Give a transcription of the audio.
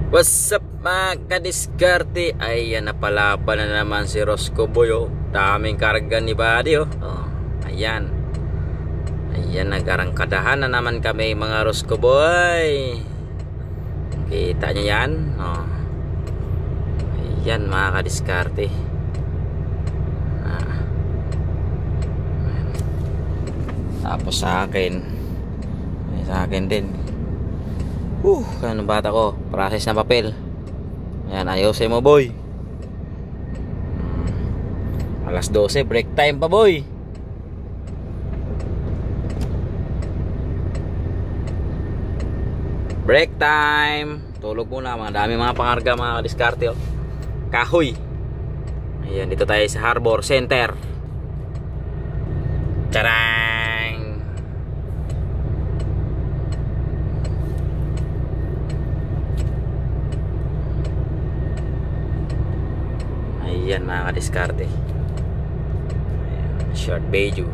What's up mga kadiskarte? Ayan, napalaban na naman si Roscoe Boy, oh. Daming karga ni Buddy, oh. Ayan. Ayan, nagarangkadahan na naman kami mga Roscoe Boy. Kita nyo yan, oh. Ayan mga kadiskarte. Tapos sa akin din. Ano bata ko, process na papel. Ayan, ayusin mo boy. Alas 12, break time pa boy. Break time. Tulog muna, mga dami mga pangarga mga diskarte, oh. Kahoy. Ayan, dito tayo sa Harbor Center. Charang. Ayan mga kadiskarte. Short video.